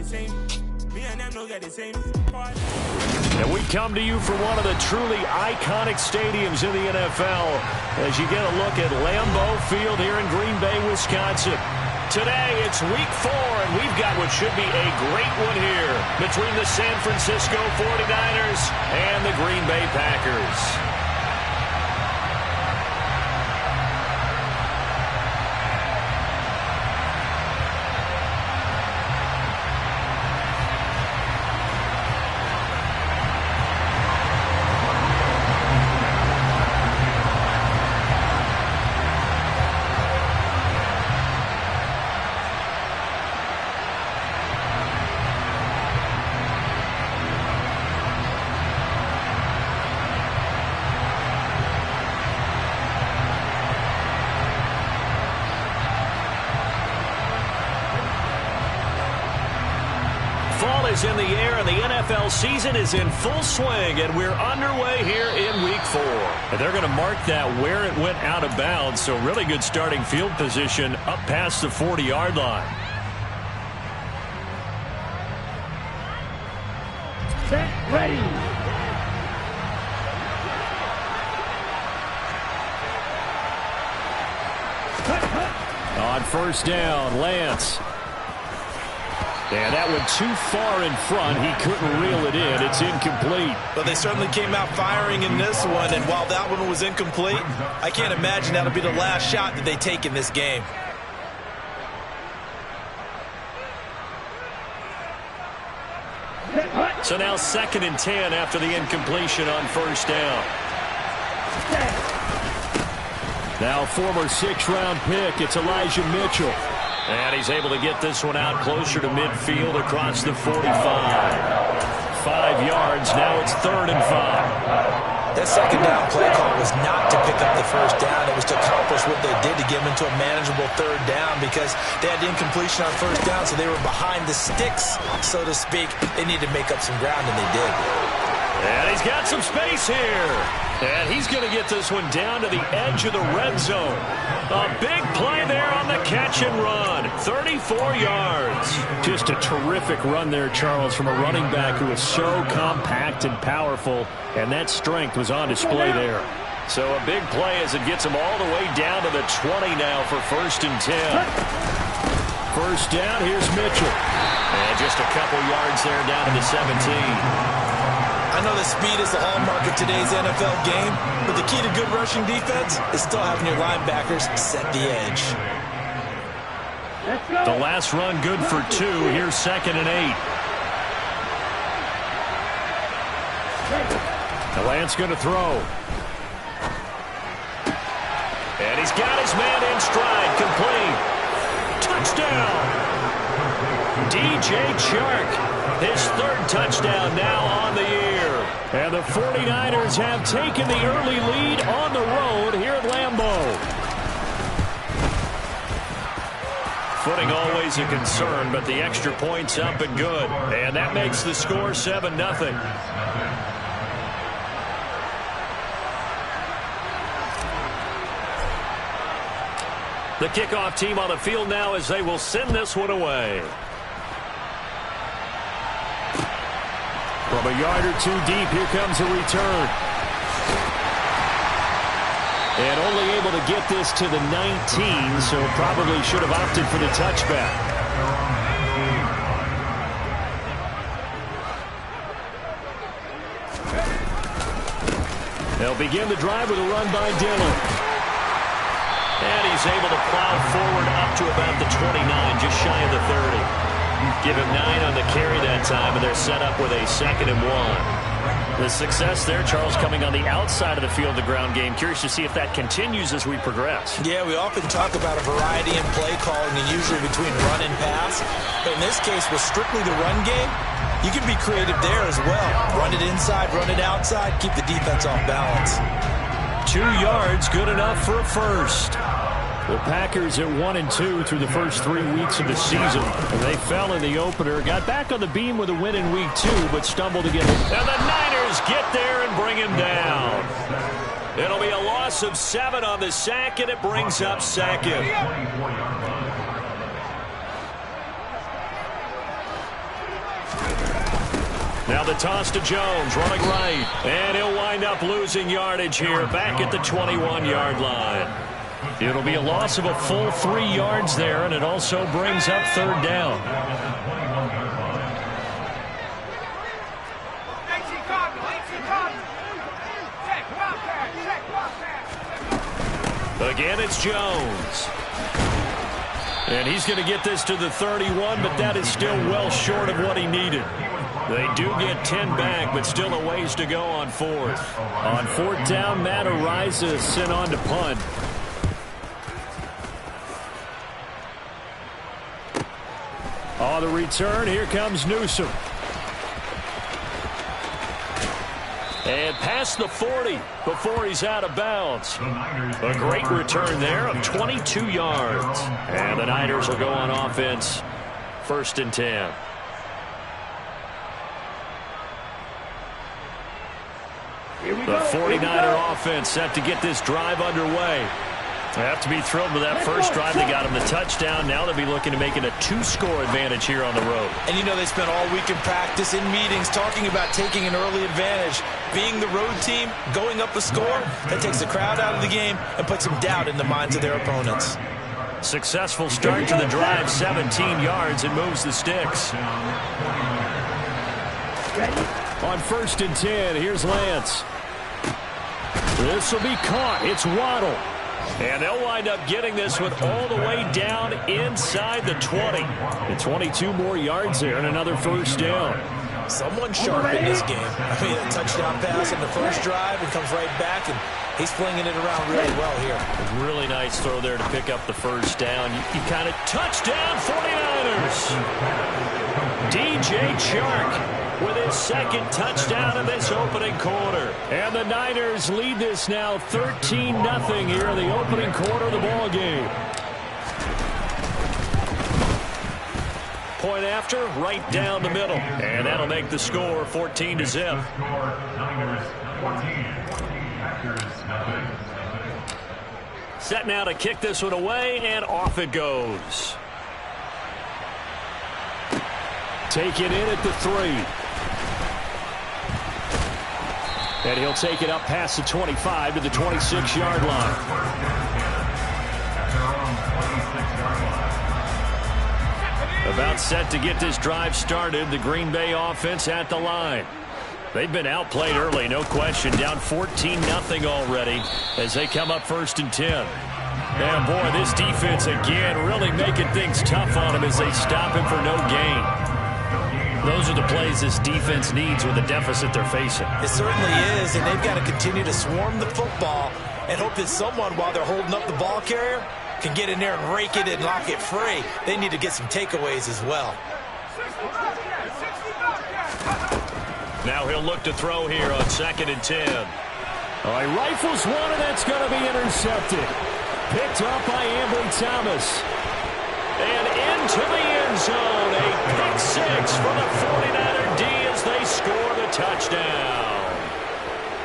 And we come to you from one of the truly iconic stadiums in the NFL as you get a look at Lambeau Field here in Green Bay, Wisconsin. Today, it's week 4, and we've got what should be a great one here between the San Francisco 49ers and the Green Bay Packers. In the air, and the NFL season is in full swing, and we're underway here in week 4. And they're going to mark that where it went out of bounds, so really good starting field position up past the 40-yard line. Set, ready. On first down, Lance. And that went too far in front. He couldn't reel it in. It's incomplete. But they certainly came out firing in this one, and while that one was incomplete, I can't imagine that'll be the last shot that they take in this game. So now 2nd and 10 after the incompletion on first down. Now former 6th-round pick, it's Elijah Mitchell. And he's able to get this one out closer to midfield across the 45. 5 yards, now it's 3rd and 5. That second down play call was not to pick up the first down. It was to accomplish what they did to get them into a manageable 3rd down because they had incompletion on first down, so they were behind the sticks, so to speak. They needed to make up some ground, and they did. And he's got some space here. And he's going to get this one down to the edge of the red zone. A big play there on the catch and run. 34 yards. Just a terrific run there, Charles, from a running back who is so compact and powerful. And that strength was on display there. So a big play as it gets him all the way down to the 20 now for 1st and 10. First down, here's Mitchell. And just a couple yards there down to the 17. I know that speed is the hallmark of today's NFL game, but the key to good rushing defense is still having your linebackers set the edge. The last run good for 2. Here's 2nd and 8. Lance going to throw. And he's got his man in stride, complete. Touchdown. DJ Chark, his 3rd touchdown now on the year. And the 49ers have taken the early lead on the road here at Lambeau. Footing always a concern, but the extra point's up and good. And that makes the score 7-0. The kickoff team on the field now as they will send this one away. From a yard or 2 deep, here comes a return. And only able to get this to the 19, so probably should have opted for the touchback. They'll begin the drive with a run by Dillon. And he's able to plow forward up to about the 29, just shy of the 30. Give him 9 on the carry that time, and they're set up with a 2nd and 1. The success there, Charles, coming on the outside of the field, the ground game. Curious to see if that continues as we progress. Yeah, we often talk about a variety in play calling, and usually between run and pass. But in this case, with strictly the run game, you can be creative there as well. Run it inside, run it outside, keep the defense off balance. 2 yards, good enough for a first. The Packers at 1-2 through the first 3 weeks of the season. They fell in the opener, got back on the beam with a win in week 2, but stumbled again. And the Niners get there and bring him down. It'll be a loss of 7 on the sack, and it brings up 2nd. the toss to Jones, running right. And he'll wind up losing yardage here back at the 21-yard line. It'll be a loss of a full 3 yards there, and it also brings up third down. Again, it's Jones. And he's going to get this to the 31, but that is still well short of what he needed. They do get 10 back, but still a ways to go on fourth. On fourth down, Matt Ariza sent on to punt. On the return, here comes Newsom. And past the 40 before he's out of bounds. A great return there of 22 yards. And the Niners will go on offense. 1st and 10. The 49er offense set to get this drive underway. They have to be thrilled with that first drive. They got him the touchdown. Now they'll be looking to make it a 2-score advantage here on the road. And you know they spent all week in practice, in meetings, talking about taking an early advantage. Being the road team, going up a score, that takes the crowd out of the game and puts some doubt in the minds of their opponents. Successful start to the drive, 17 yards, and moves the sticks. On 1st and 10, here's Lance. This will be caught. It's Waddle. And they'll wind up getting this one all the way down inside the 20. And 22 more yards there and another first down. Someone sharp in this game. I mean, a touchdown pass on the first drive and comes right back, and he's flinging it around really well here. A really nice throw there to pick up the first down. You kind of touchdown 49ers. DJ Chark with his 2nd touchdown in this opening quarter. And the Niners lead this now 13-0 here in the opening quarter of the ball game. Point after, right down the middle. And that'll make the score 14-0. Set now to kick this one away, and off it goes. Take it in at the 3. And he'll take it up past the 25 to the 26-yard line. About set to get this drive started, the Green Bay offense at the line. They've been outplayed early, no question. Down 14-0 already as they come up 1st and 10. And boy, this defense again really making things tough on him as they stop him for no gain. Those are the plays this defense needs with the deficit they're facing. It certainly is, and they've got to continue to swarm the football and hope that someone, while they're holding up the ball carrier, can get in there and rake it and lock it free. They need to get some takeaways as well. Now he'll look to throw here on 2nd and 10. All right, rifles one, and that's going to be intercepted. Picked up by Ambry Thomas. And into the end zone, a pick 6 for the 49er D as they score the touchdown.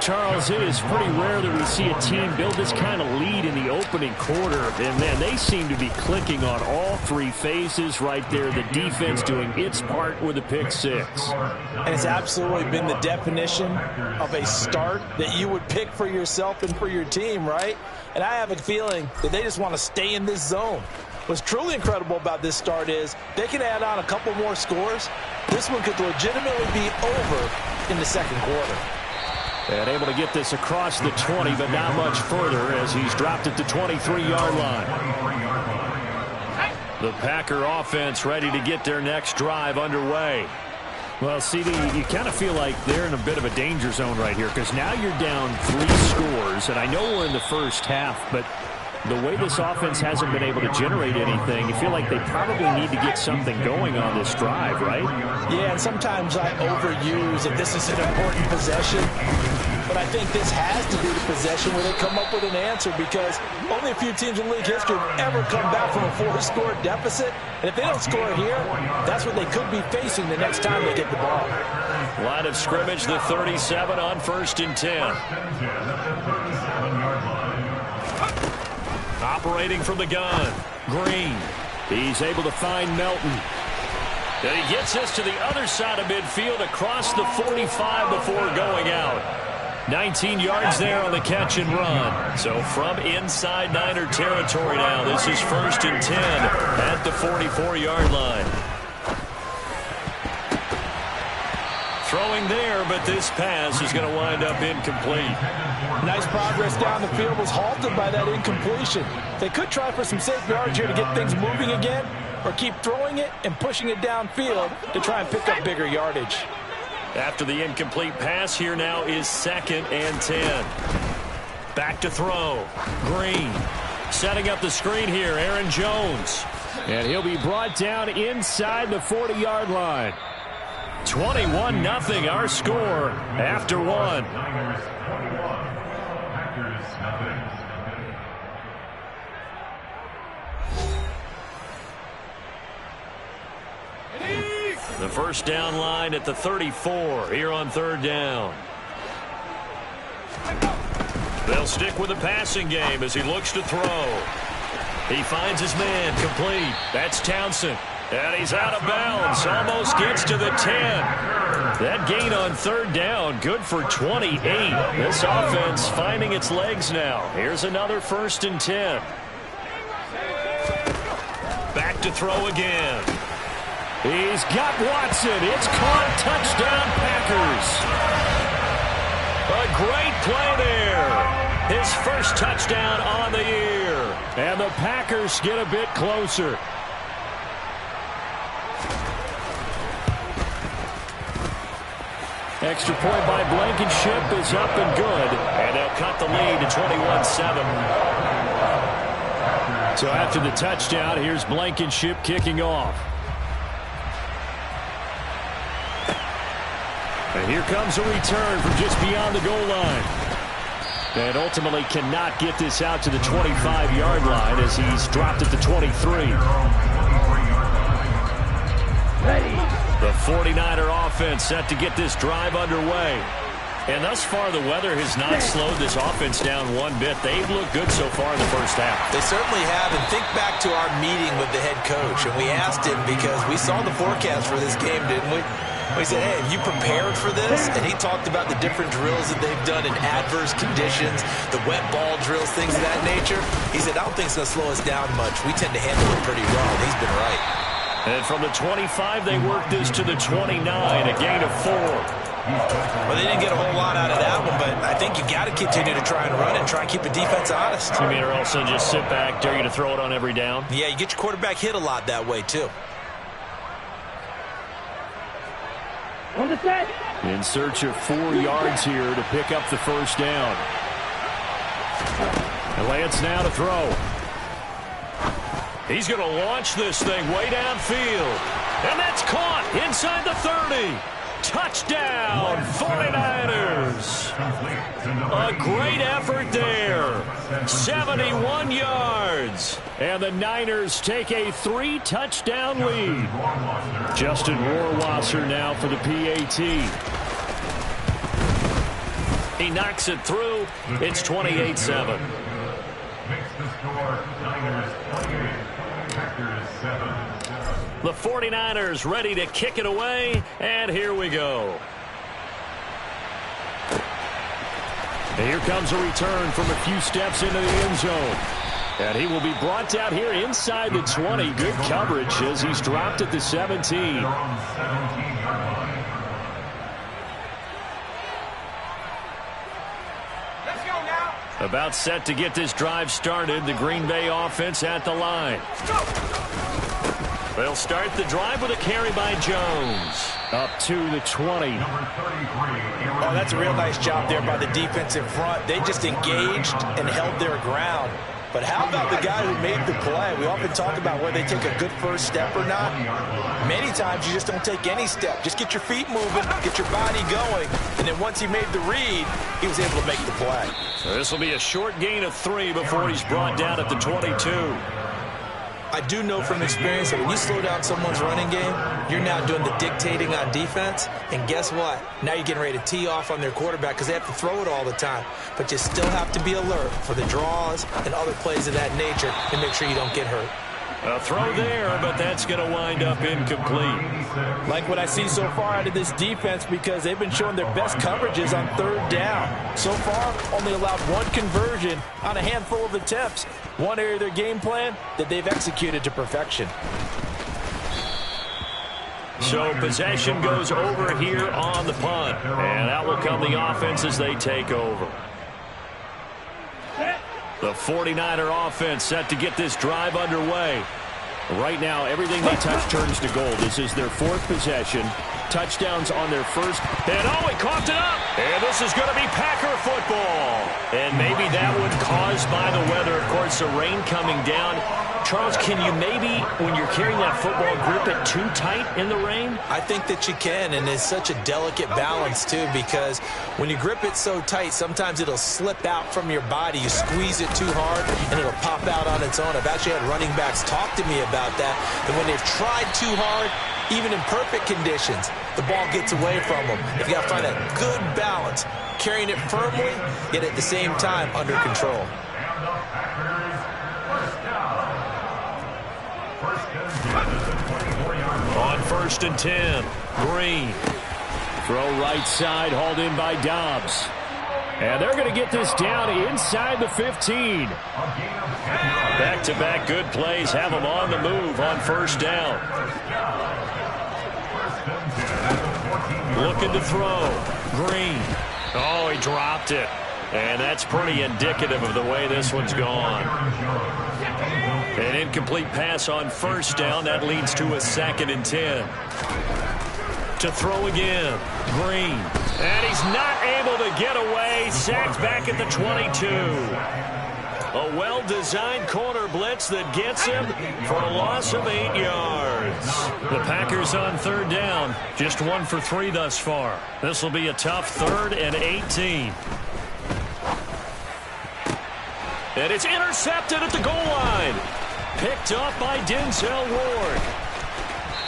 Charles, it is pretty rare that we see a team build this kind of lead in the opening quarter. And, man, they seem to be clicking on all 3 phases right there. The defense doing its part with a pick 6. And it's absolutely been the definition of a start that you would pick for yourself and for your team, right? And I have a feeling that they just want to stay in this zone. What's truly incredible about this start is they can add on a couple more scores. This one could legitimately be over in the 2nd quarter. And able to get this across the 20, but not much further as he's dropped at the 23-yard line. The Packer offense ready to get their next drive underway. Well, CD, you kind of feel like they're in a bit of a danger zone right here because now you're down 3 scores, and I know we're in the first half, but the way this offense hasn't been able to generate anything, you feel like they probably need to get something going on this drive, right? Yeah, and sometimes I overuse that this is an important possession. But I think this has to be the possession where they come up with an answer because only a few teams in league history have ever come back from a 4-score deficit. And if they don't score here, that's what they could be facing the next time they get the ball. Line of scrimmage, the 37 on 1st and 10. Operating from the gun, Green. He's able to find Melton. And he gets us to the other side of midfield across the 45 before going out. 19 yards there on the catch and run. So from inside Niner territory now, this is 1st and 10 at the 44-yard line. Throwing there, but this pass is going to wind up incomplete. Nice progress down the field was halted by that incompletion. They could try for some safe yards here to get things moving again, or keep throwing it and pushing it downfield to try and pick up bigger yardage. After the incomplete pass, here now is 2nd and 10. Back to throw. Green setting up the screen here. Aaron Jones. And he'll be brought down inside the 40-yard line. 21-0 our score after one. The first down line at the 34 here on 3rd down. They'll stick with the passing game as he looks to throw. He finds his man complete. That's Townsend. And he's out of bounds. Almost gets to the 10. That gain on 3rd down, good for 28. This offense finding its legs now. Here's another 1st and 10. Back to throw again. He's got Watson. It's caught. Touchdown, Packers. A great play there. His first touchdown on the year. And the Packers get a bit closer. Extra point by Blankenship is up and good. And they'll cut the lead to 21-7. So after the touchdown, here's Blankenship kicking off. And here comes a return from just beyond the goal line. And ultimately cannot get this out to the 25-yard line as he's dropped at the 23. Ready. The 49er offense set to get this drive underway. And thus far, the weather has not slowed this offense down one bit. They've looked good so far in the first half. They certainly have. And think back to our meeting with the head coach. And we asked him because we saw the forecast for this game, didn't we? We said, hey, have you prepared for this? And he talked about the different drills that they've done in adverse conditions, the wet ball drills, things of that nature. He said, I don't think it's going to slow us down much. We tend to handle it pretty well. And he's been right. And from the 25, they worked this to the 29, a gain of 4. Well, they didn't get a whole lot out of that one, but I think you got to continue to try and run and try and keep the defense honest. You mean or also just sit back, dare you to throw it on every down? Yeah, you get your quarterback hit a lot that way, too. On the set. In search of 4 yards here to pick up the first down. And Lance now to throw. He's going to launch this thing way downfield. And that's caught inside the 30. Touchdown, 49ers. A great effort there. 71 yards. And the Niners take a 3-touchdown lead. Justin Rohrwasser now for the PAT. He knocks it through. It's 28-7. The 49ers ready to kick it away, and here we go. And here comes a return from a few steps into the end zone. And he will be brought down here inside the 20. Good coverage as he's dropped at the 17. About set to get this drive started. The Green Bay offense at the line. They'll start the drive with a carry by Jones. Up to the 20. Oh, that's a real nice job there by the defense in front. They just engaged and held their ground. But how about the guy who made the play? We often talk about whether they take a good first step or not. Many times you just don't take any step. Just get your feet moving, get your body going, and then once he made the read, he was able to make the play. So this will be a short gain of 3 before he's brought down at the 22. I do know from experience that when you slow down someone's running game, you're now doing the dictating on defense. And guess what? Now you're getting ready to tee off on their quarterback because they have to throw it all the time. But you still have to be alert for the draws and other plays of that nature and make sure you don't get hurt. A throw there, but that's going to wind up incomplete. Like what I see so far out of this defense, because they've been showing their best coverages on third down. So far, only allowed one conversion on a handful of attempts. One area of their game plan that they've executed to perfection. So possession goes over here on the punt. And out will come the offense as they take over. The 49er offense set to get this drive underway. Right now, everything they touch turns to gold. This is their fourth possession. Touchdowns on their first. And oh, he coughed it up. And this is going to be Packer football. And maybe that one caused by the weather. Of course, the rain coming down. Charles, can you maybe, when you're carrying that football, grip it too tight in the rain? I think that you can, and it's such a delicate balance, too, because when you grip it so tight, sometimes it'll slip out from your body. You squeeze it too hard, and it'll pop out on its own. I've actually had running backs talk to me about that when they've tried too hard, even in perfect conditions, the ball gets away from them. If you got to find that good balance, carrying it firmly, yet at the same time under control. On 1st and 10, Green. Throw right side, hauled in by Dobbs. And they're going to get this down inside the 15. Back-to-back good plays have them on the move on 1st down. Looking to throw. Green. Oh, he dropped it. And that's pretty indicative of the way this one's gone. An incomplete pass on 1st down. That leads to a 2nd and 10. To throw again. Green. And he's not able to get away. Sacked back at the 22. A well-designed corner blitz that gets him for a loss of 8 yards. The Packers on 3rd down. Just 1 for 3 thus far. This will be a tough 3rd and 18. And it's intercepted at the goal line. Picked up by Denzel Ward.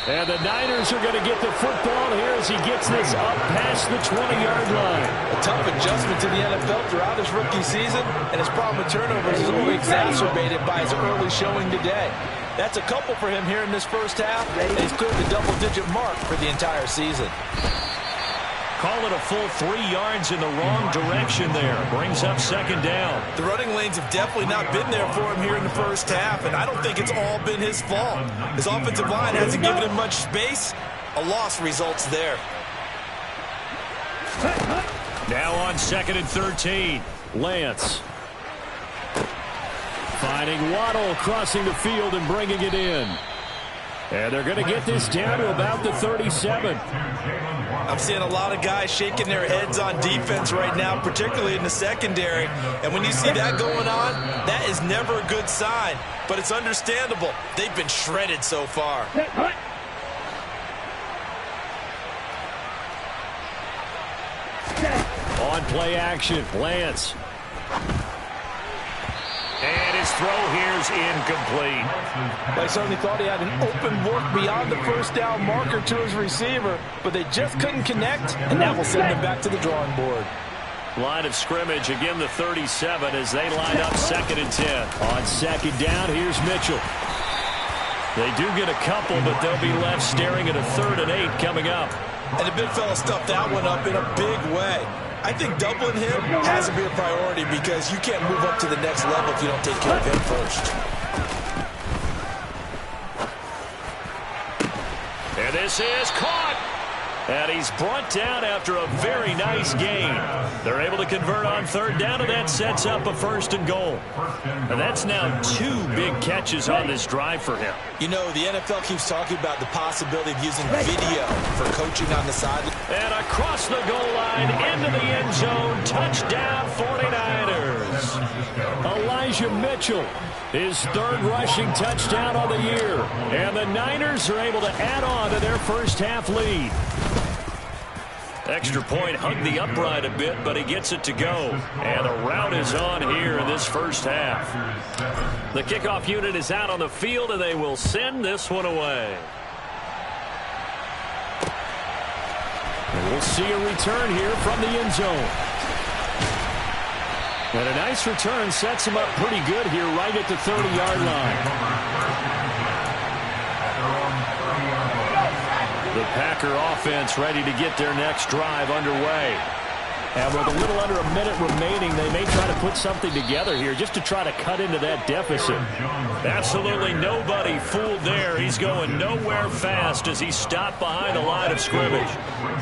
And the Niners are going to get the football here as he gets this up past the 20-yard line. A tough adjustment to the NFL throughout his rookie season, and his problem with turnovers is only exacerbated by his early showing today. That's a couple for him here in this first half, and he's cleared the double-digit mark for the entire season. Call it a full 3 yards in the wrong direction there. Brings up 2nd down. The running lanes have definitely not been there for him here in the first half, and I don't think it's all been his fault. His offensive line hasn't given him much space. A loss results there. Now on 2nd and 13. Lance. Finding Waddle crossing the field and bringing it in. And they're going to get this down to about the 37. I'm seeing a lot of guys shaking their heads on defense right now, particularly in the secondary. And when you see that going on, that is never a good sign. But it's understandable. They've been shredded so far. On play action, Lance. And his throw here's incomplete. They certainly thought he had an open look beyond the first down marker to his receiver, but they just couldn't connect, and that will send them back to the drawing board. Line of scrimmage, again the 37 as they line up 2nd and 10. On 2nd down, here's Mitchell. They do get a couple, but they'll be left staring at a 3rd and 8 coming up. And the big fella stuffed that one up in a big way. I think doubling him has to be a priority because you can't move up to the next level if you don't take care of him first. And this is caught. And he's brought down after a very nice gain. They're able to convert on 3rd down, and that sets up a 1st and goal. And that's now 2 big catches on this drive for him. You know, the NFL keeps talking about the possibility of using video for coaching on the sideline. And across the goal line, into the end zone, touchdown 49ers. Elijah Mitchell, his 3rd rushing touchdown of the year. And the Niners are able to add on to their first half lead. Extra point hugged the upright a bit, but he gets it to go. And the route is on here in this first half. The kickoff unit is out on the field, and they will send this one away. And we'll see a return here from the end zone. And a nice return sets him up pretty good here right at the 30-yard line. The Packer offense ready to get their next drive underway. And with a little under a minute remaining, they may try to put something together here just to try to cut into that deficit. Absolutely nobody fooled there. He's going nowhere fast as he stopped behind the line of scrimmage.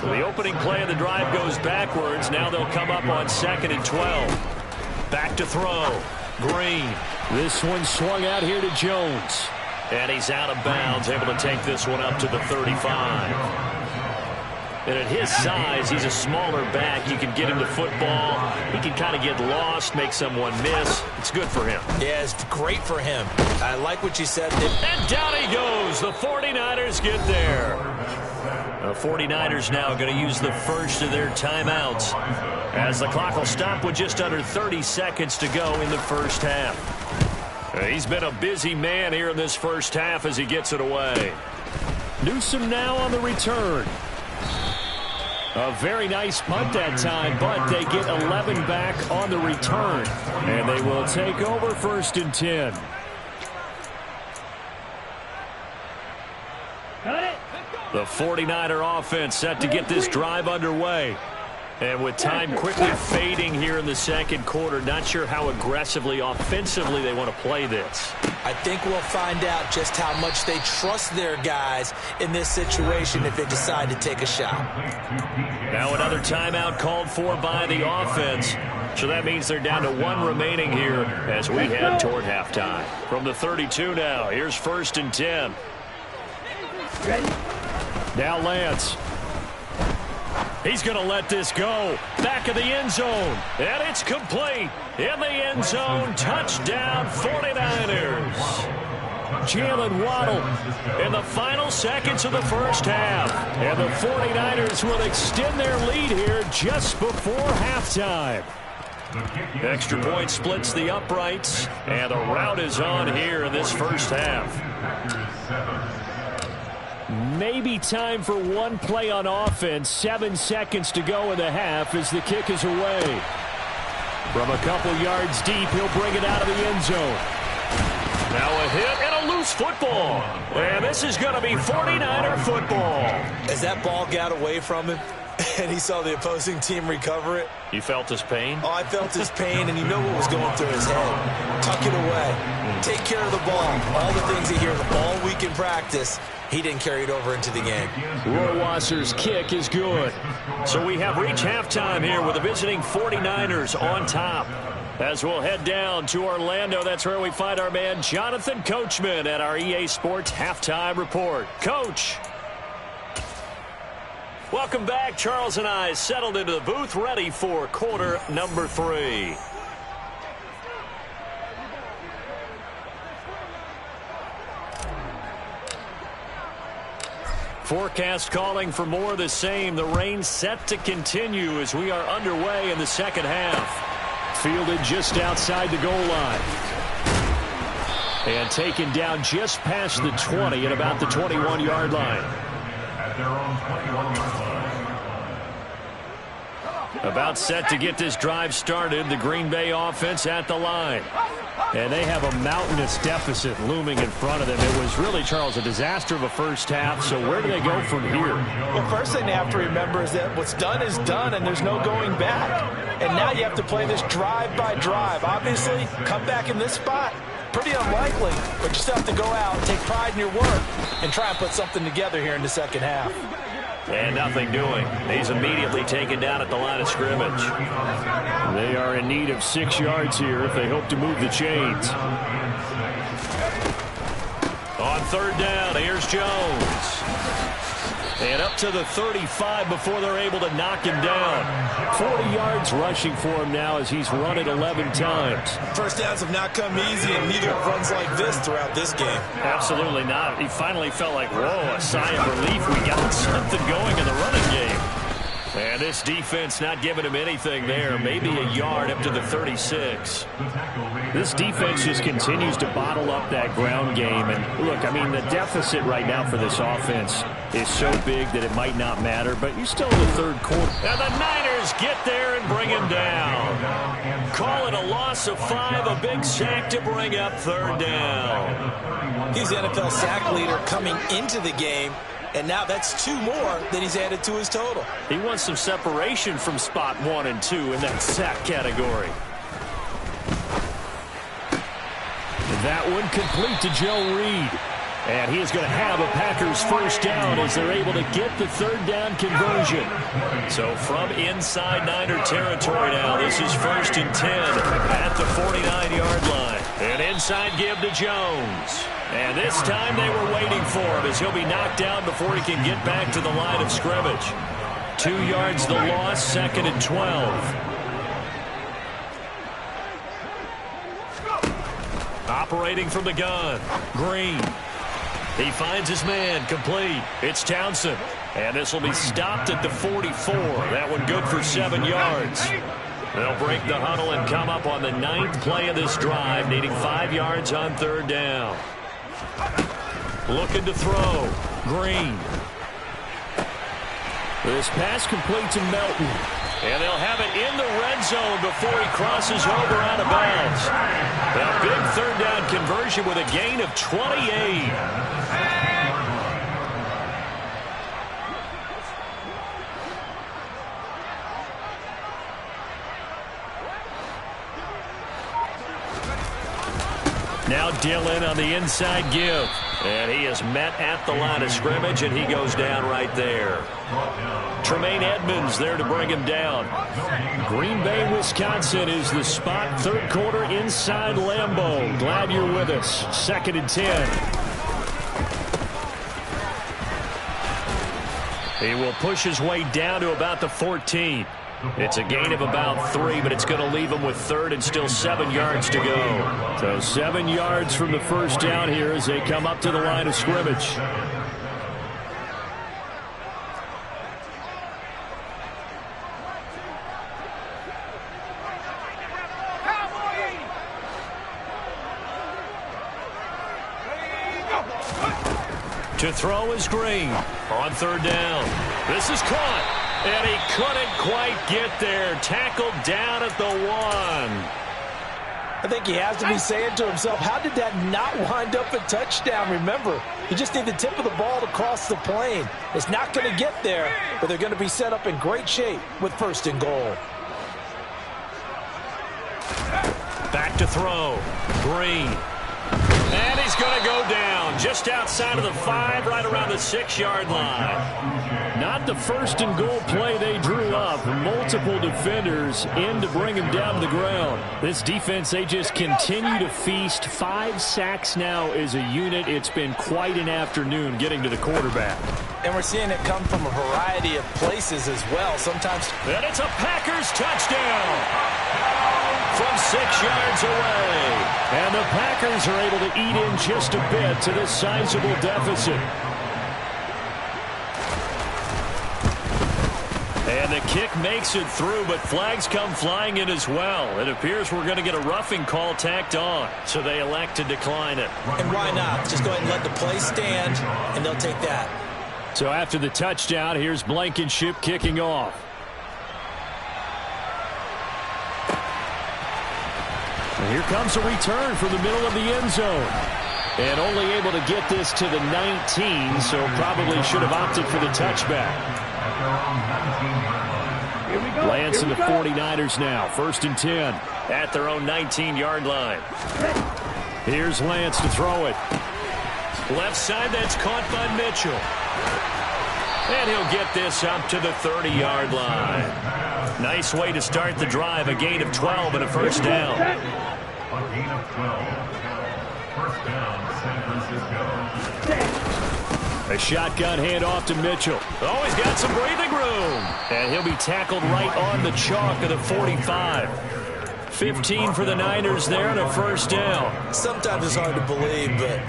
So the opening play of the drive goes backwards. Now they'll come up on 2nd and 12. Back to throw. Green. This one swung out here to Jones. And he's out of bounds, able to take this one up to the 35. And at his size, he's a smaller back. You can get him to football. He can kind of get lost, make someone miss. It's good for him. Yeah, it's great for him. I like what you said. And down he goes. The 49ers get there. The 49ers now going to use the first of their timeouts as the clock will stop with just under 30 seconds to go in the first half. He's been a busy man here in this first half as he gets it away. Newsome now on the return. A very nice punt that time, but they get 11 back on the return. And they will take over 1st and 10. Got it. The 49er offense set to get this drive underway. And with time quickly fading here in the second quarter, not sure how aggressively, offensively they want to play this. I think we'll find out just how much they trust their guys in this situation if they decide to take a shot. Now another timeout called for by the offense. So that means they're down to 1 remaining here as we head toward halftime. From the 32 now, here's 1st and 10. Ready? Now Lance. He's going to let this go. Back of the end zone. And it's complete. In the end zone. Touchdown 49ers. Jalen Waddle In the final seconds of the first half. and the 49ers will extend their lead here just before halftime. Extra point splits the uprights. And the route is on here in this first half. Maybe time for one play on offense. 7 seconds to go in the half as the kick is away. From a couple yards deep, he'll bring it out of the end zone. Now a hit and a loose football. And this is going to be 49er football. As that ball got away from him and he saw the opposing team recover it. You felt his pain? Oh, I felt his pain, and you know what was going through his head. Tuck it away. Take care of the ball. All the things he hears all week in practice, he didn't carry it over into the game. Rohrwasser's kick is good. So we have reached halftime here with the visiting 49ers on top. As we'll head down to Orlando, that's where we find our man Jonathan Coachman at our EA Sports Halftime Report. Coach. Welcome back. Charles and I settled into the booth, ready for quarter number 3. Forecast calling for more of the same. The rain set to continue as we are underway in the second half. Fielded just outside the goal line. And taken down just past the 20 at about the 21-yard line. About set to get this drive started. The Green Bay offense at the line. And they have a mountainous deficit looming in front of them. It was really, Charles, a disaster of a first half. So where do they go from here? Well, first thing they have to remember is that what's done is done, and there's no going back. And now you have to play this drive by drive. Obviously, come back in this spot, pretty unlikely. But you still have to go out, take pride in your work, and try and put something together here in the second half. And nothing doing. He's immediately taken down at the line of scrimmage. They are in need of 6 yards here if they hope to move the chains. On third down, here's Jones. And up to the 35 before they're able to knock him down. 40 yards rushing for him now as he's run it 11 times. First downs have not come easy, and neither have runs like this throughout this game. Absolutely not. He finally felt like, whoa, a sigh of relief. We got something going in the running game. And this defense not giving him anything there. Maybe a yard up to the 36. This defense just continues to bottle up that ground game. And look, I mean, the deficit right now for this offense is so big that it might not matter. But you're still in the third quarter. And the Niners get there and bring him down. Call it a loss of 5, a big sack to bring up third down. He's the NFL sack leader coming into the game. And now that's 2 more that he's added to his total. He wants some separation from spot 1 and 2 in that sack category. That one complete to Joe Reed. And he is going to have a Packers first down as they're able to get the 3rd down conversion. So from inside Niner territory now, this is 1st and 10 at the 49-yard line. An inside give to Jones. And this time they were waiting for him as he'll be knocked down before he can get back to the line of scrimmage. 2 yards the loss, 2nd and 12. Operating from the gun, Green. He finds his man, complete. It's Townsend. And this will be stopped at the 44. That one good for 7 yards. They'll break the huddle and come up on the 9th play of this drive, needing 5 yards on 3rd down. Looking to throw, Green. This pass complete to Melton. And they'll have it in the red zone before he crosses over out of bounds. A big 3rd down conversion with a gain of 28. Now Dillon on the inside give. And he is met at the line of scrimmage, and he goes down right there. Tremaine Edmonds there to bring him down. Green Bay, Wisconsin is the spot. 3rd quarter inside Lambeau. Glad you're with us. 2nd and 10. He will push his way down to about the 14. It's a gain of about 3, but it's going to leave him with 3rd and still 7 yards to go. So 7 yards from the first down here as they come up to the line of scrimmage. To throw is Green on 3rd down. This is caught. And he couldn't quite get there. Tackled down at the 1. I think he has to be saying to himself, how did that not wind up a touchdown? Remember, you just need the tip of the ball to cross the plane. It's not going to get there, but they're going to be set up in great shape with 1st and goal. Back to throw. Green. And he's going to go down just outside of the 5, right around the 6-yard line. Not the 1st and goal play they drew up. Multiple defenders in to bring him down to the ground. This defense, they just continue to feast. 5 sacks now as a unit. It's been quite an afternoon getting to the quarterback. And we're seeing it come from a variety of places as well. Sometimes. And it's a Packers touchdown from 6 yards away. And the Packers are able to eat in just a bit to this sizable deficit. And the kick makes it through, but flags come flying in as well. It appears we're going to get a roughing call tacked on, so they elect to decline it. And why not? Just go ahead and let the play stand, and they'll take that. So after the touchdown, here's Blankenship kicking off. And here comes a return from the middle of the end zone. And only able to get this to the 19, so probably should have opted for the touchback. Lance and the 49ers now. 1st and 10. At their own 19-yard line. Here's Lance to throw it. Left side, that's caught by Mitchell. And he'll get this up to the 30-yard line. Nice way to start the drive. A gain of 12 and a 1st down. A gain of 12. 1st down, San Francisco. A shotgun handoff to Mitchell. Oh, he's got some breathing room. And he'll be tackled right on the chalk of the 45. 15 for the Niners there and a 1st down. Sometimes it's hard to believe, but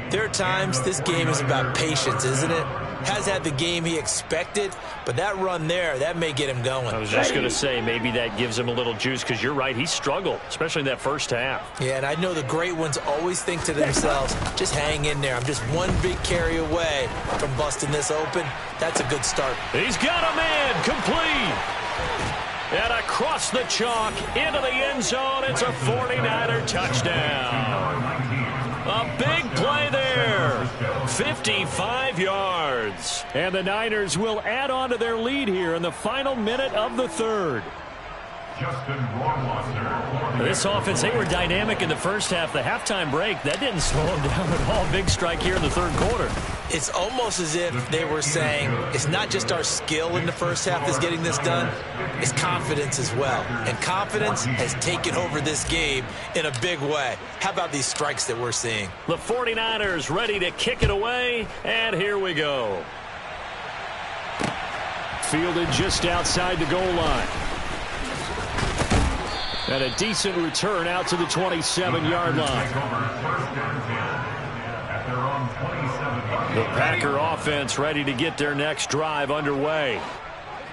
there are times this game is about patience, isn't it? Has had the game he expected, but that run there, that may get him going. I was just going to say, maybe that gives him a little juice, because you're right, he struggled, especially in that 1st half. Yeah, and I know the great ones always think to themselves, just hang in there. I'm just one big carry away from busting this open. That's a good start. He's got a man, complete. And across the chalk, into the end zone, it's a 49er touchdown. A big play there. 55 yards. And the Niners will add on to their lead here in the final minute of the third. This offense, they were dynamic in the first half. The halftime break, that didn't slow them down at all. Big strike here in the third quarter. It's almost as if they were saying, it's not just our skill in the first half that's getting this done, it's confidence as well. And confidence has taken over this game in a big way. How about these strikes that we're seeing? The 49ers ready to kick it away, and here we go. Fielded just outside the goal line. And a decent return out to the 27-yard line. The Packer offense ready to get their next drive underway.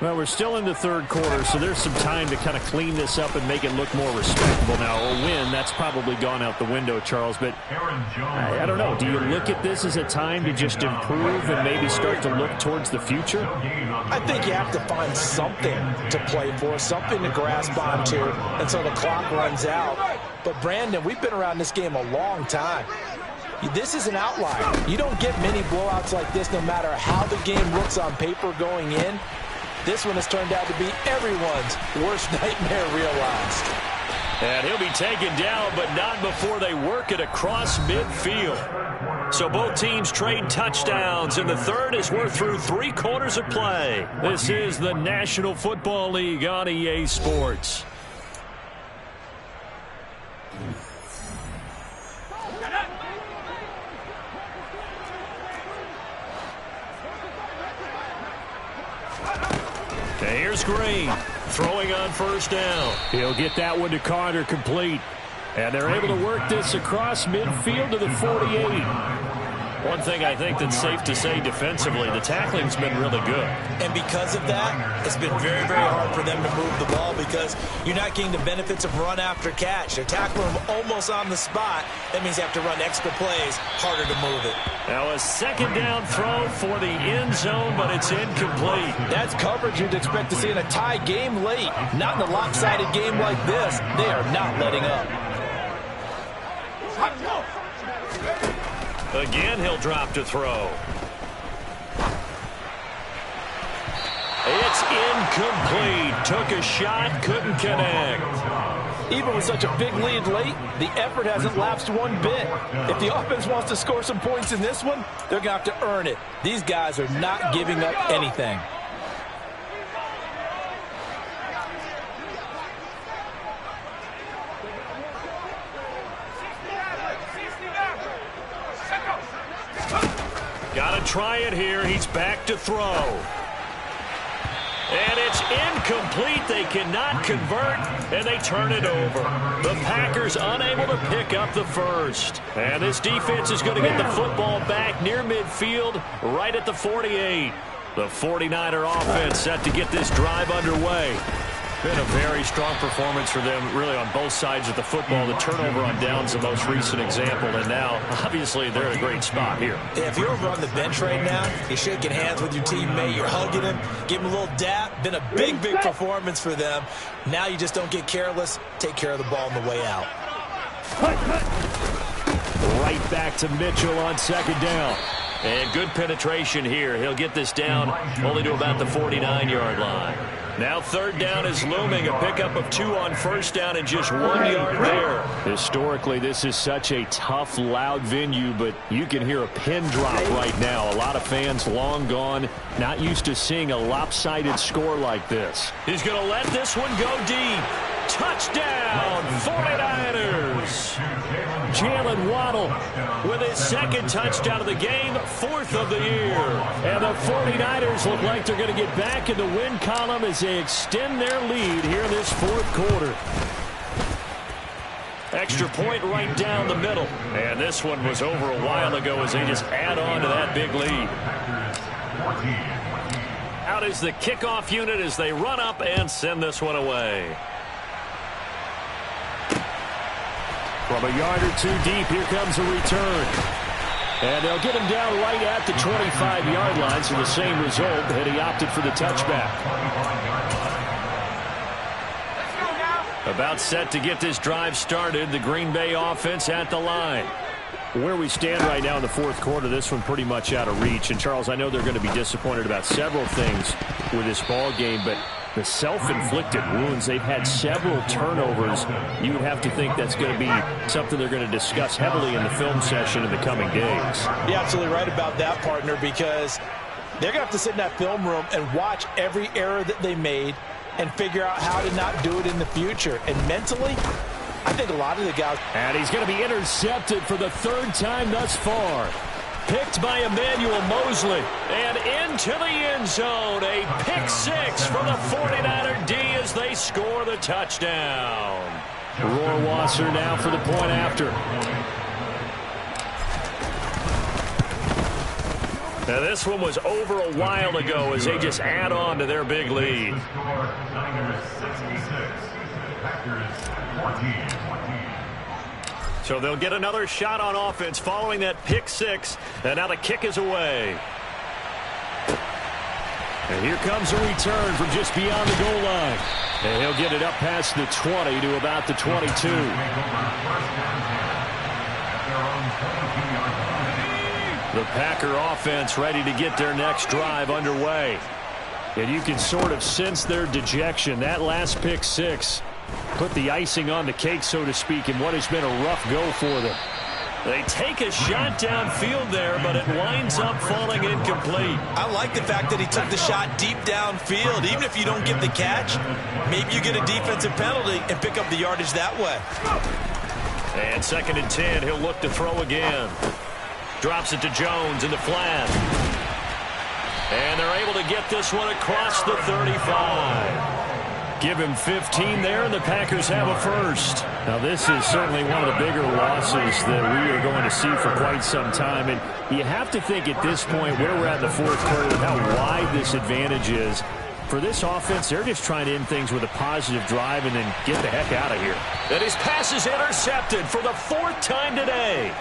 Well, we're still in the third quarter, so there's some time to kind of clean this up and make it look more respectable. Now, a win, that's probably gone out the window, Charles, but I don't know. Do you look at this as a time to just improve and maybe start to look towards the future? I think you have to find something to play for, something to grasp onto until the clock runs out. But, Brandon, we've been around this game a long time. This is an outlier. You don't get many blowouts like this no matter how the game looks on paper going in. This one has turned out to be everyone's worst nightmare realized. And he'll be taken down, but not before they work it across midfield. So both teams trade touchdowns, and the third as we're through 3 quarters of play. This is the National Football League on EA Sports. Okay, here's Green, throwing on first down. He'll get that one to Carter complete. And they're able to work this across midfield to the 48. One thing I think that's safe to say defensively, the tackling's been really good. And because of that, it's been very, very hard for them to move the ball because you're not getting the benefits of run after catch. They're tackling them almost on the spot. That means they have to run extra plays, harder to move it. Now a second down throw for the end zone, but it's incomplete. That's coverage you'd expect to see in a tie game late. Not in a lopsided game like this. They are not letting up. Again, he'll drop to throw. It's incomplete. Took a shot, couldn't connect. Even with such a big lead late, the effort hasn't lapsed one bit. If the offense wants to score some points in this one, they're going to have to earn it. These guys are not giving up anything. Got to try it here. He's back to throw. And it's incomplete. They cannot convert, and they turn it over. The Packers unable to pick up the first. And this defense is going to get the football back near midfield, right at the 48. The 49er offense set to get this drive underway. Been a very strong performance for them, really, on both sides of the football. The turnover on downs the most recent example, and now, obviously, they're in a great spot here. Yeah, if you're over on the bench right now, you're shaking hands with your teammate, you're hugging him, give him a little dap. Been a big, big performance for them. Now you just don't get careless. Take care of the ball on the way out. Right back to Mitchell on second down. And good penetration here. He'll get this down only to about the 49-yard line. Now third down is looming. A pickup of 2 on first down and just 1 yard there. Historically, this is such a tough, loud venue, but you can hear a pin drop right now. A lot of fans long gone, not used to seeing a lopsided score like this. He's going to let this one go deep. Touchdown, 49ers. Jalen Waddle with his second touchdown of the game, 4th of the year. And the 49ers look like they're going to get back in the win column as they extend their lead here in this fourth quarter. Extra point right down the middle. And this one was over a while ago as they just add on to that big lead. Out is the kickoff unit as they run up and send this one away. From a yard or 2 deep, here comes a return. And they'll get him down right at the 25-yard line, so the same result, and he opted for the touchback. About set to get this drive started, the Green Bay offense at the line. Where we stand right now in the fourth quarter, this one pretty much out of reach. And, Charles, I know they're going to be disappointed about several things with this ball game, but the self-inflicted wounds, they've had several turnovers. You would have to think that's going to be something they're going to discuss heavily in the film session in the coming days. You're absolutely right about that, partner, because they're going to have to sit in that film room and watch every error that they made and figure out how to not do it in the future. And mentally, I think a lot of the guys... And he's going to be intercepted for the third time thus far. Picked by Emmanuel Mosley. And into the end zone. A pick six for the 49er D as they score the touchdown. Rohrwasser now for the point after. Now this one was over a while ago as they just add on to their big lead. Niners 66, Packers 14. So they'll get another shot on offense following that pick six. And now the kick is away. And here comes a return from just beyond the goal line. And he'll get it up past the 20 to about the 22. The Packer offense ready to get their next drive underway. And you can sort of sense their dejection. That last pick six put the icing on the cake, so to speak, in what has been a rough go for them. They take a shot downfield there, but it winds up falling incomplete. I like the fact that he took the shot deep downfield. Even if you don't get the catch, maybe you get a defensive penalty and pick up the yardage that way. And 2nd and 10, he'll look to throw again. Drops it to Jones in the flat. And they're able to get this one across the 35. Give him 15 there, and the Packers have a first. Now, this is certainly one of the bigger losses that we are going to see for quite some time. And you have to think at this point where we're at in the fourth quarter and how wide this advantage is. For this offense, they're just trying to end things with a positive drive and then get the heck out of here. And his pass is intercepted for the 4th time today.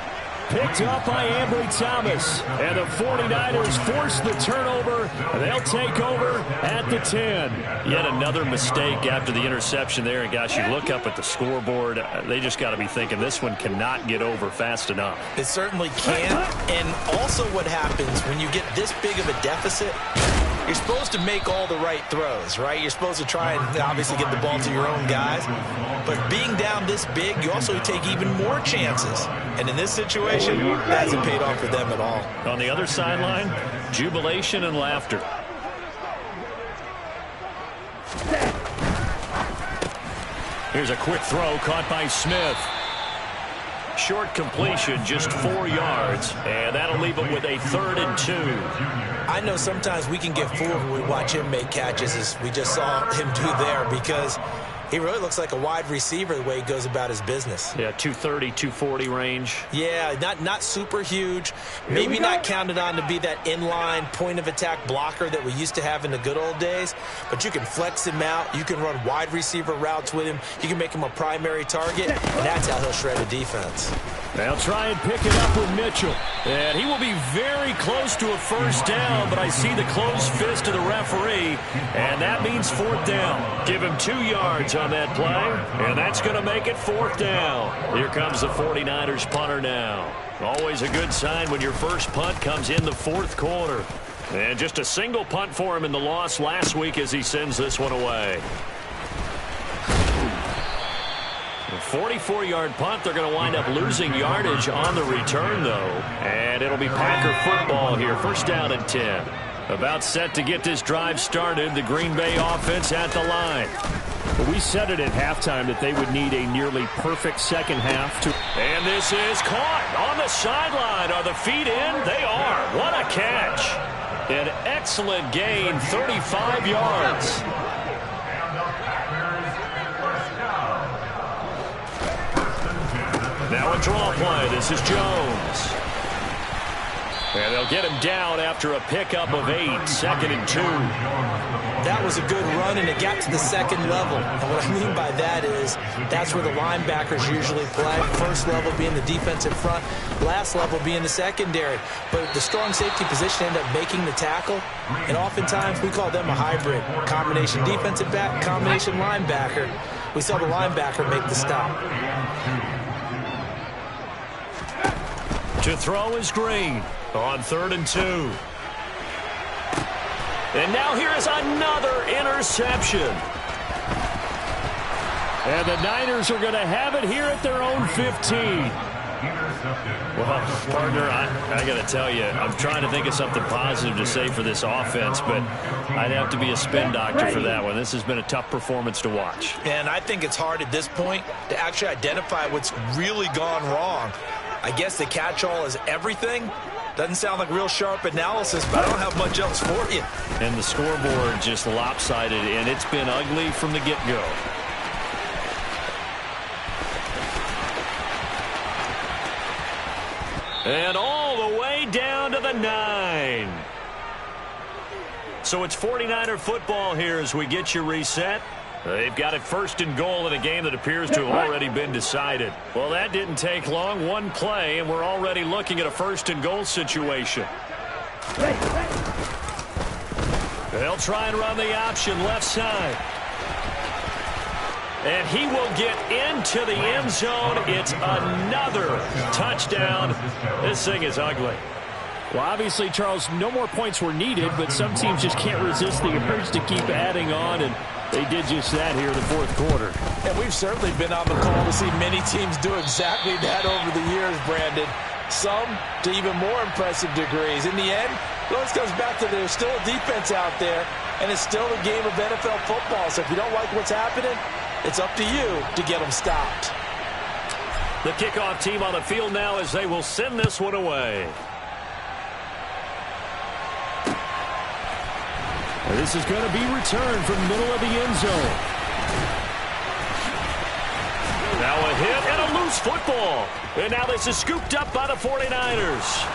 Picked up by Ambry Thomas. And the 49ers force the turnover. They'll take over at the 10. Yet another mistake after the interception there. And, gosh, you look up at the scoreboard. They just got to be thinking this one cannot get over fast enough. It certainly can. And also what happens when you get this big of a deficit, you're supposed to make all the right throws, right? You're supposed to try and obviously get the ball to your own guys. But being down this big, you also take even more chances. And in this situation, that hasn't paid off for them at all. On the other sideline, jubilation and laughter. Here's a quick throw caught by Smith. Short completion, just 4 yards, and that'll leave him with a 3rd and 2. I know sometimes we can get fooled when we watch him make catches, as we just saw him do there, because he really looks like a wide receiver the way he goes about his business. Yeah, 230, 240 range. Yeah, not super huge. Maybe not counted on to be that inline point-of-attack blocker that we used to have in the good old days. But you can flex him out. You can run wide receiver routes with him. You can make him a primary target, and that's how he'll shred a defense. They'll try and pick it up with Mitchell. And he will be very close to a first down, but I see the closed fist of the referee, and that means 4th down. Give him 2 yards on that play, and that's going to make it 4th down. Here comes the 49ers punter now. Always a good sign when your first punt comes in the 4th quarter. And just a single punt for him in the loss last week as he sends this one away. 44-yard punt. They're going to wind up losing yardage on the return, though. And it'll be Packer football here. 1st down and 10. About set to get this drive started. The Green Bay offense at the line. We said it at halftime that they would need a nearly perfect second half to... And this is caught on the sideline. Are the feet in? They are. What a catch. An excellent gain, 35 yards. Now a draw play. This is Jones. And they'll get him down after a pickup of 8, 2nd and 2. That was a good run, and it got to the 2nd level. And what I mean by that is that's where the linebackers usually play. First level being the defensive front, last level being the secondary. But the strong safety position ended up making the tackle, and oftentimes we call them a hybrid. Combination defensive back, combination linebacker. We saw the linebacker make the stop. To throw is Green on 3rd and 2. And now here is another interception. And the Niners are going to have it here at their own 15. Well, partner, I got to tell you, I'm trying to think of something positive to say for this offense, but I'd have to be a spin doctor for that one. This has been a tough performance to watch. And I think it's hard at this point to actually identify what's really gone wrong. I guess the catch-all is everything. Doesn't sound like real sharp analysis, but I don't have much else for you. And the scoreboard just lopsided, and it's been ugly from the get-go. And all the way down to the 9. So it's 49er football here as we get you reset. They've got it 1st and goal in a game that appears to have already been decided. Well, that didn't take long. One play, and we're already looking at a 1st and goal situation. They'll try and run the option left side. And he will get into the end zone. It's another touchdown. This thing is ugly. Well, obviously, Charles, no more points were needed, but some teams just can't resist the urge to keep adding on, and they did just that here in the 4th quarter. And we've certainly been on the call to see many teams do exactly that over the years, Brandon. Some to even more impressive degrees. In the end, it always comes back to there's still a defense out there, and it's still a game of NFL football. So if you don't like what's happening, it's up to you to get them stopped. The kickoff team on the field now as they will send this one away. This is going to be returned from the middle of the end zone. Now a hit and a loose football. And now this is scooped up by the 49ers.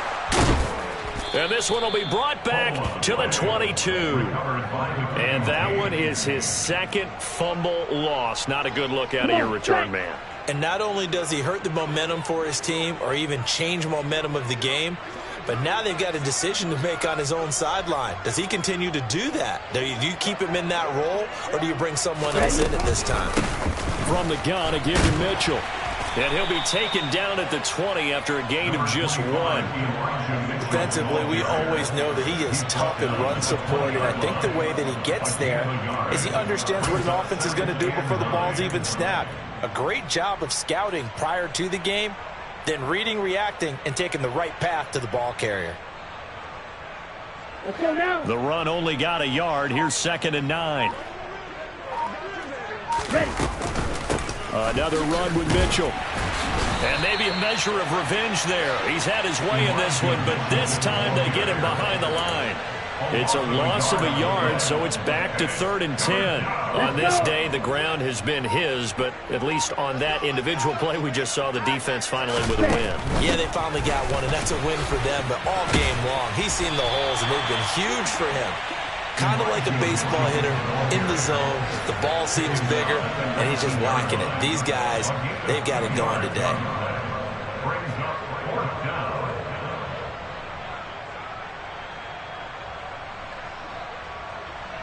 And this one will be brought back to the 22. And that one is his 2nd fumble loss. Not a good look out of your return man. And not only does he hurt the momentum for his team or even change momentum of the game, but now they've got a decision to make on his own sideline. Does he continue to do that? Do you keep him in that role, or do you bring someone else in at this time? From the gun, again to Mitchell. And he'll be taken down at the 20 after a gain of just 1. Defensively, we always know that he is tough in run support, and I think the way that he gets there is he understands what an offense is going to do before the ball's even snapped. A great job of scouting prior to the game, then reading, reacting, and taking the right path to the ball carrier. Let's go now. The run only got a yard. Here's 2nd and 9. Ready. Another run with Mitchell. And maybe a measure of revenge there. He's had his way in this one, but this time they get him behind the line. It's a loss of a yard, so it's back to 3rd and 10. On this day, the ground has been his, but at least on that individual play, we just saw the defense finally with a win. Yeah, they finally got one, and that's a win for them, but all game long, he's seen the holes, and they've been huge for him. Kind of like a baseball hitter in the zone. The ball seems bigger, and he's just whacking it. These guys, they've got it going today.